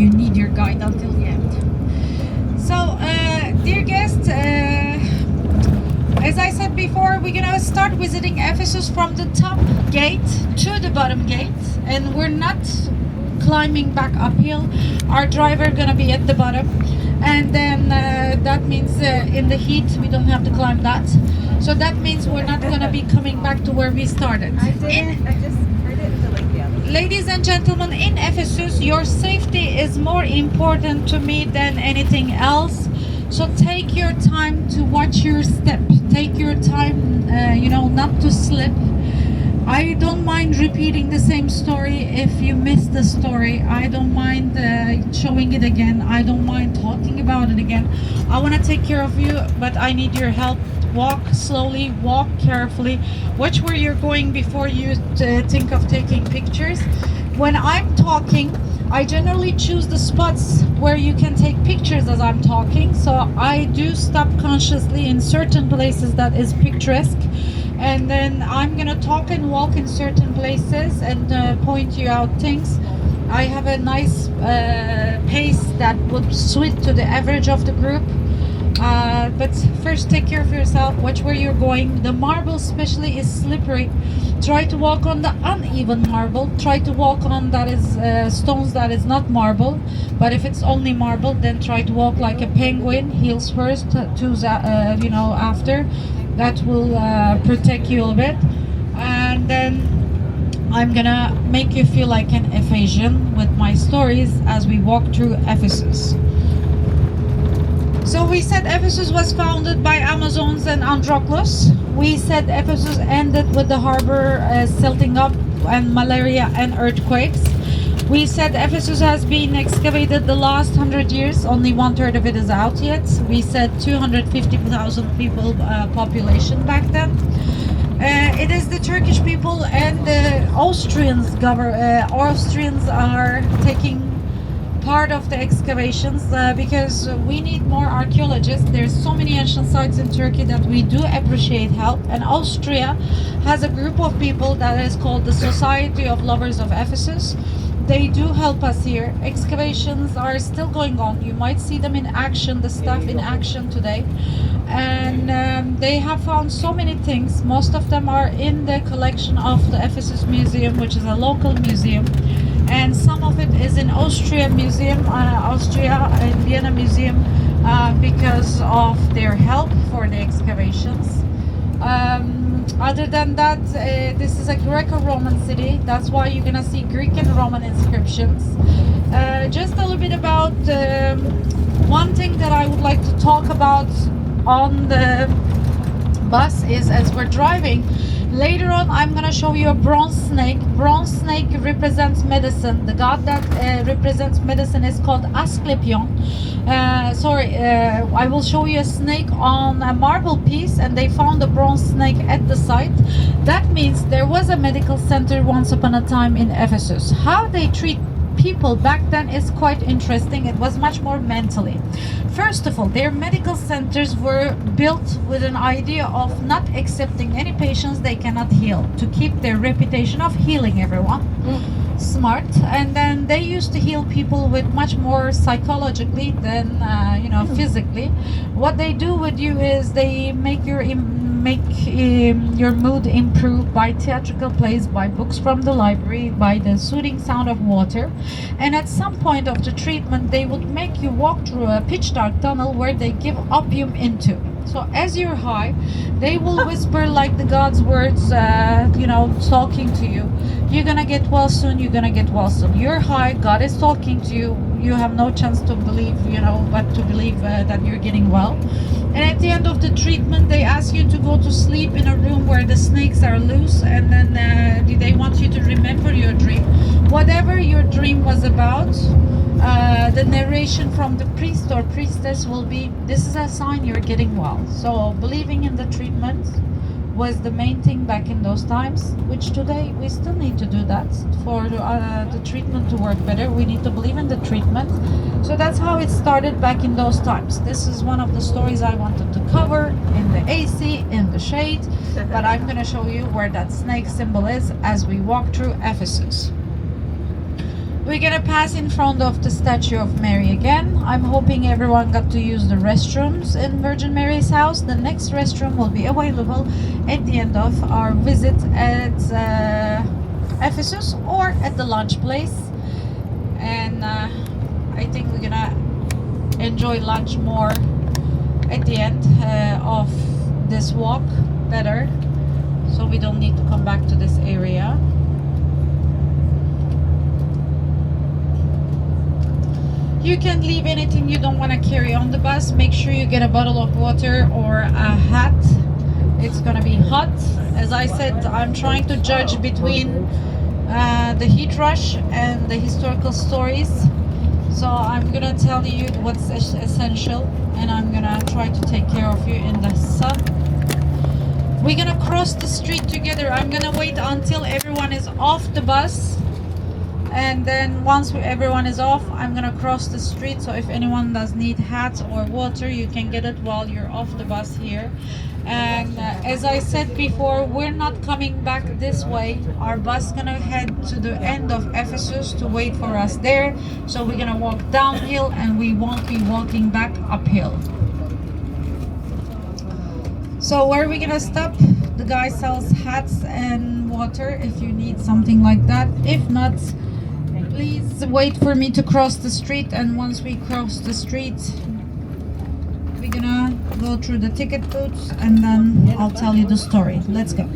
you need your guide until the end. So, dear guests, as I said before, we're gonna start visiting Ephesus from the top gate to the bottom gate, and we're not climbing back uphill. Our driver gonna be at the bottom, and then that means in the heat we don't have to climb that. So that means we're not gonna be coming back to where we started. I didn't delete the other. Ladies and gentlemen, in Ephesus, your safety is more important to me than anything else. So take your time to watch your step. Take your time, not to slip. I don't mind repeating the same story if you missed the story. I don't mind showing it again. I don't mind talking about it again. I want to take care of you, but I need your help. Walk slowly, walk carefully. Watch where you're going before you think of taking pictures. When I'm talking, I generally choose the spots where you can take pictures as I'm talking. So I do stop consciously in certain places that is picturesque. And then I'm gonna talk and walk in certain places and point you out things. I have a nice pace that would suit to the average of the group. But first take care of yourself, watch where you're going. The marble especially is slippery. Try to walk on the uneven marble. Try to walk on that is stones that is not marble. But if it's only marble, then try to walk like a penguin, heels first, toes after. That will protect you a little bit. And then I'm gonna make you feel like an Ephesian with my stories as we walk through Ephesus. So we said Ephesus was founded by Amazons and Androclus. We said Ephesus ended with the harbor silting up and malaria and earthquakes. We said Ephesus has been excavated the last 100 years. Only 1/3 of it is out yet. We said 250,000 people population back then. It is the Turkish people and the Austrians. Austrians are taking part of the excavations because we need more archaeologists. There's so many ancient sites in Turkey that we do appreciate help, and Austria has a group of people that is called the Society of Lovers of Ephesus. They do help us here. Excavations are still going on. You might see them in action, the staff in action today. And they have found so many things. Most of them are in the collection of the Ephesus Museum, which is a local museum. And some of it is in Austria and Vienna Museum because of their help for the excavations. Other than that, this is a Greco-Roman city. That's why you're gonna see Greek and Roman inscriptions. Just a little bit about one thing that I would like to talk about on the bus is as we're driving. Later on, I'm gonna show you a bronze snake. Bronze snake represents medicine. The god that represents medicine is called Asclepion. I will show you a snake on a marble piece, and they found a bronze snake at the site. That means there was a medical center once upon a time in Ephesus. How they treat people back then is quite interesting. It was much more mentally. First of all, their medical centers were built with an idea of not accepting any patients they cannot heal, to keep their reputation of healing everyone. Smart. And then they used to heal people with much more psychologically than physically. What they do with you is they make your mood improve by theatrical plays, by books from the library, by the soothing sound of water. And at some point of the treatment, they would make you walk through a pitch dark tunnel where they give opium into. So as you're high, they will whisper like the God's words, talking to you. You're gonna get well soon, you're gonna get well soon. You're high, God is talking to you. You have no chance to believe, but to believe that you're getting well. And at the end of the treatment, they ask you to go to sleep in a room where the snakes are loose, and then they want you to remember your dream. Whatever your dream was about, the narration from the priest or priestess will be, this is a sign you're getting well. So believing in the treatment was the main thing back in those times, which today we still need to do that. For the treatment to work better, we need to believe in the treatment. So that's how it started back in those times. This is one of the stories I wanted to cover in the AC, in the shade, but I'm going to show you where that snake symbol is as we walk through Ephesus. We're gonna pass in front of the statue of Mary again. I'm hoping everyone got to use the restrooms in Virgin Mary's house. The next restroom will be available at the end of our visit at Ephesus or at the lunch place. And I think we're gonna enjoy lunch more at the end of this walk better, so we don't need to come back to this area. You can leave anything you don't want to carry on the bus. Make sure you get a bottle of water or a hat. It's gonna be hot. As I said, I'm trying to judge between the heat rush and the historical stories. So I'm gonna tell you what's essential, and I'm gonna try to take care of you in the sun. We're gonna cross the street together. I'm gonna wait until everyone is off the bus, and then once everyone is off, I'm gonna cross the street. So if anyone does need hats or water, you can get it while you're off the bus here. And as I said before, we're not coming back this way. Our bus gonna head to the end of Ephesus to wait for us there. So we're gonna walk downhill, and we won't be walking back uphill. So where are we gonna stop? The guy sells hats and water if you need something like that. If not, please wait for me to cross the street, and once we cross the street, we're gonna go through the ticket booths, and then I'll tell you the story. Let's go.